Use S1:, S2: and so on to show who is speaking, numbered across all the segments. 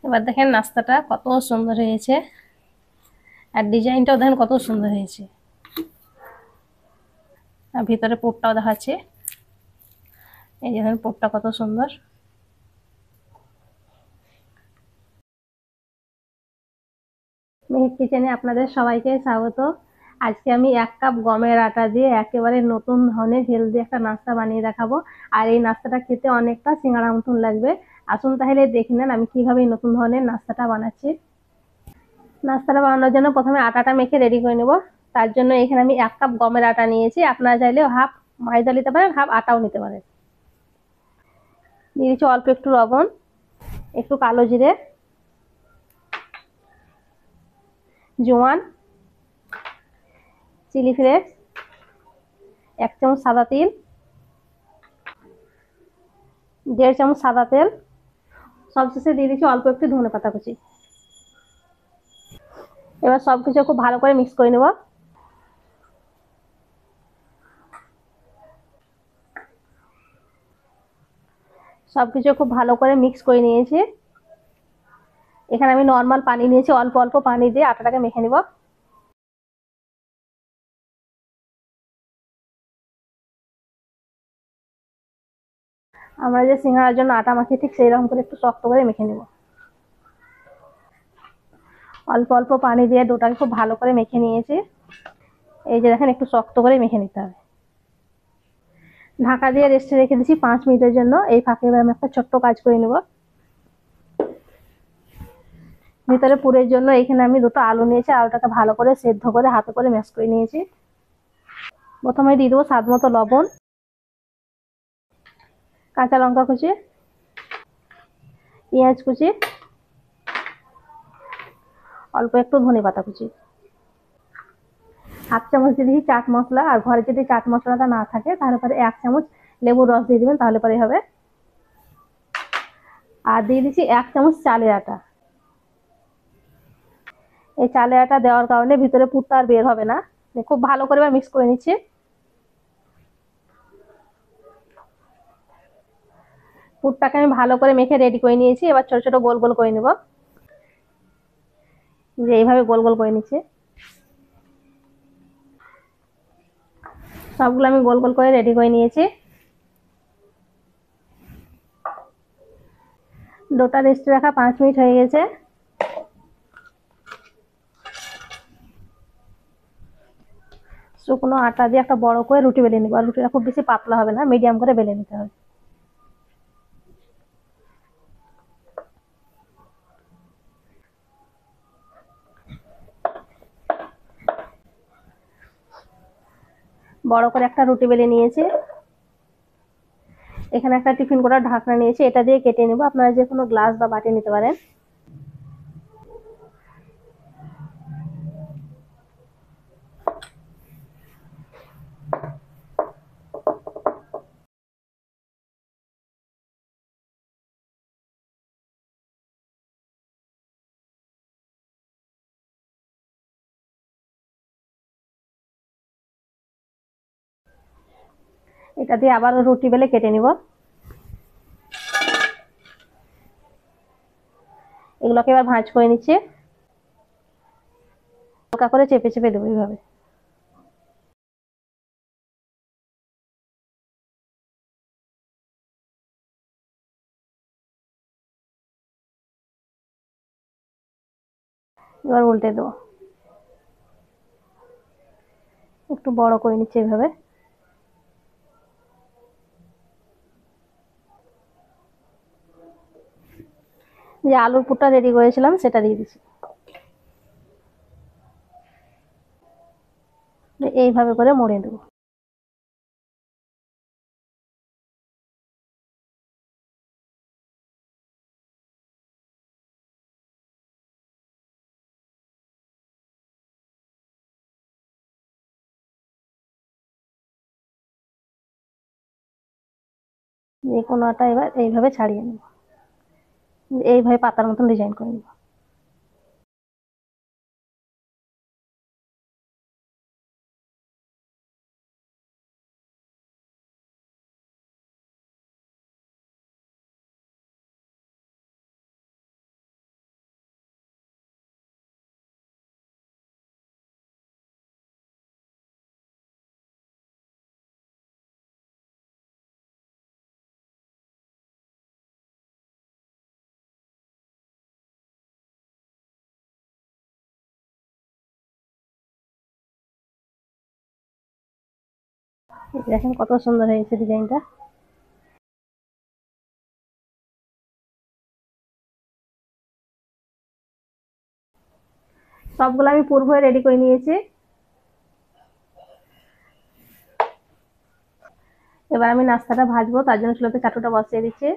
S1: এবার দেখেন নাস্তাটা কত সুন্দর হয়েছে, আর ডিজাইনটাও দেখেন কত সুন্দর হয়েছে। আর ভিতরে পুরটাও দেখাচ্ছে, এই যে দেখেন পুরটা কত সুন্দর। মেহেক কিচেনে আপনাদের সবাইকে স্বাগত। আজকে আমি 1 কাপ গমের আটা দিয়ে একেবারে নতুন ধরনের হেলদি একটা নাস্তা বানিয়ে দেখাবো। আর এই নাস্তাটা খেতে অনেকটা সিঙ্গাড়া মতন লাগবে। আসুন তাহলে দেখে নেন আমি কিভাবে এই নতুন ধরনের নাস্তাটা বানাচ্ছি। নাস্তাটা বানানোর জন্য প্রথমে আটাটা মেখে রেডি করে নেব। তার জন্য এখানে আমি 1 কাপ গমের আটা নিয়েছি, আপনারা চাইলে হাফ ময়দা নিতে পারেন, হাফ আটাও নিতে পারেন। দিয়েছি অল্প একটু লবণ, একটু কালো জিরে, জোয়ান, চিলি ফ্লেক্স, 1 চামচ সাদা তিল, 1.5 চামচ সাদা তেল, সবশেষে দিয়ে দিচ্ছি অল্প একটু ধনেপাতা কুচি। এবার সবকিছু খুব ভালো করে মিক্স করে নেব। সবকিছু খুব ভালো করে মিক্স করে নিয়েছি। এখানে আমি নর্মাল পানি নিয়েছি, অল্প অল্প পানি দিয়ে আটাটাকে মেখে নেব। আমরা যে সিঙ্গাড়ার জন্য আটা মাখি ঠিক সেই রকম করে একটু শক্ত করে মেখে নেব। অল্প অল্প পানি দিয়ে ডোটাকে খুব ভালো করে মেখে নিয়েছি। এই যে দেখেন একটু শক্ত করে মেখে নিতে হবে। ঢাকা দিয়ে রেস্টে রেখে দিচ্ছি 5 মিনিটের জন্য। এই ফাঁকে আমি একটা ছোট্ট কাজ করে নেব। ভিতরে পুরের জন্য এখানে আমি 2টো আলু নিয়েছি, আলুটাকে ভালো করে সেদ্ধ করে হাতে করে ম্যাশ করে নিয়েছি। প্রথমে দিয়ে দেবো স্বাদ মতো লবণ, কাঁচা লঙ্কা কুচি, পেঁয়াজ কুচি, অল্প একটু ধনেপাতা কুচি, 1/2 চামচ দিয়ে দিচ্ছি চাট মশলা। আর ঘরে যদি চাট মশলাটা না থাকে তাহলে পরে 1 চামচ লেবুর রস দিয়ে দিবেন, তাহলে পরে হবে। আর দিয়ে দিচ্ছি 1 চামচ চালের আটা। এই চালের আটা দেওয়ার কারণে ভিতরে পুরটা আর বের হবে না। খুব ভালো করে মিক্স করে নিচ্ছি। পুরটাকে আমি ভালো করে মেখে রেডি করে নিয়েছি। এবার ছোট ছোট গোল গোল করে নেব, যে এইভাবে গোল গোল করে নিচ্ছি। সবগুলো আমি গোল গোল করে রেডি করে নিয়েছি। ডোটা রেস্টে রাখা 5 মিনিট হয়ে গেছে। শুকনো আটা দিয়ে একটা বড় করে রুটি বেলে নিব। আর রুটিটা খুব বেশি পাতলা হবে না, মিডিয়াম করে বেলে নিতে হবে। বড় করে একটা রুটি বেলে নিয়েছি। এখানে একটা টিফিন করার ঢাকনা নিয়েছি, এটা দিয়ে কেটে নেব। আপনারা যে কোনো গ্লাস বা বাটি নিতে পারেন। এটা দিয়ে আবার রুটি বেলে কেটে নিব। এগুলোকে এবার ভাঁজ করে নিচ্ছি। হালকা করে চেপে চেপে দেবো এইভাবে। এবার উল্টে দেবো, একটু বড় করে নিচ্ছি এইভাবে। যে আলুর পুরটা রেডি করেছিলাম সেটা দিয়ে দিচ্ছি। এইভাবে করে মুড়ে দেবো। যে কোনোটা এবার এইভাবে ছাড়িয়ে নেব, এইভাবে পাতার মতন ডিজাইন করে নেব। দেখেন কত সুন্দর হয়েছে ডিজাইনটা। সবগুলো আমি পুর ভরে রেডি করে নিয়েছি। এবার আমি নাস্তাটা ভাজবো, তার জন্য চুলাতে চাটুটা বসিয়ে দিচ্ছি।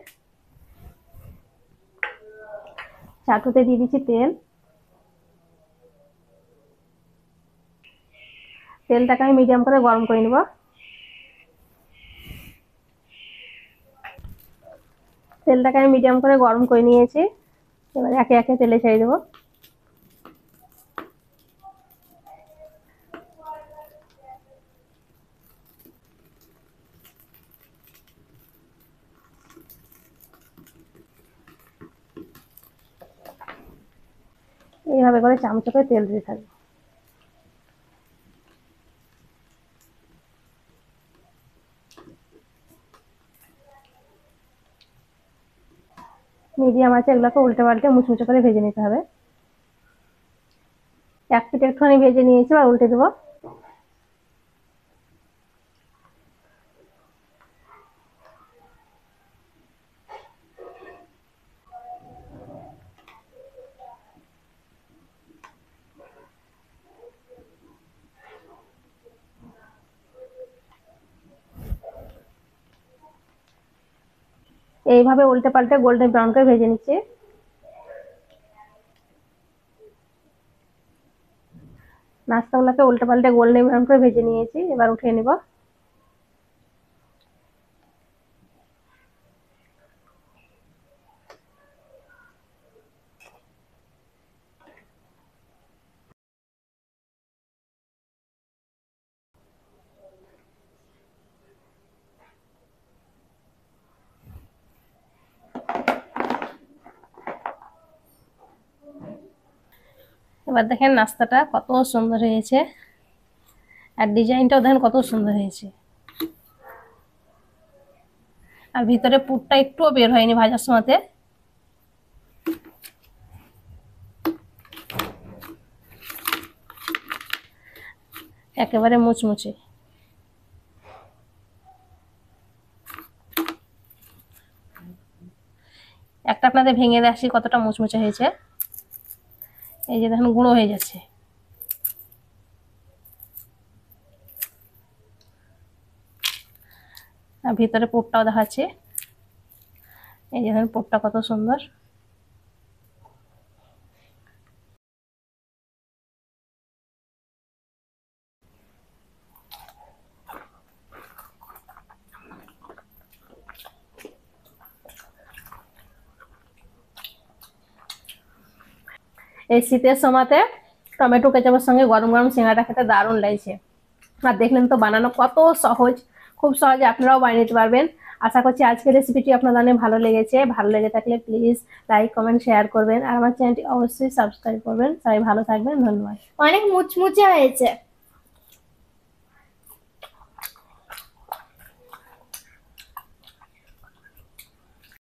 S1: চাটুতে দিয়ে দিচ্ছি তেল। তেলটাকে আমি মিডিয়াম করে গরম করে নেব। তেলটাকে আমি মিডিয়াম করে গরম করে নিয়েছি। এবার একে একে তেলে ছেড়ে দেবো। এইভাবে করে চামচ করে তেল দিতে থাকবো। মিডিয়াম আছে, এগুলোকে উল্টে পাল্টে মুচমুচে করে ভেজে নিতে হবে। এক পিঠ একটুখানি ভেজে নিয়েছি, আর উল্টে দেবো। এইভাবে উল্টে পাল্টে গোল্ডেন ব্রাউন করে ভেজে নিচ্ছি। নাস্তাগুলোকে উল্টে পাল্টে গোল্ডেন ব্রাউন করে ভেজে নিয়েছি, এবার উঠিয়ে নিব। এবার দেখেন নাস্তাটা কত সুন্দর হয়েছে, আর ডিজাইনটাও দেখেন কত সুন্দর হয়েছে। আর ভিতরে পুরটা একটুও বের হয়নি ভাজার সময়তে। একেবারে মুচমুচে। একটা আপনাদের ভেঙে দেখছি কতটা মুচমুচে হয়েছে। এই যে দেখেন গুঁড়ো হয়ে যাচ্ছে। আর ভিতরে পুরটাও দেখাচ্ছে। এই যে দেখেন পুরটা কত সুন্দর। এই শীতের সময়তে টমেটো কেচাপের সঙ্গে গরম গরম সিঙ্গাড়া খেতে দারুণ লাগছে। আর দেখলেন তো বানানো কত সহজ, খুব সহজে আপনারাও বানিয়ে নিতে পারবেন। আশা করছি আজকের রেসিপিটি আপনাদের অনেক ভালো লেগেছে। ভালো লেগে থাকলে প্লিজ লাইক কমেন্ট শেয়ার করবেন, আর আমার চ্যানেলটি অবশ্যই সাবস্ক্রাইব করবেন। সবাই ভালো থাকবেন, ধন্যবাদ।
S2: অনেক মুচমুচে হয়েছে।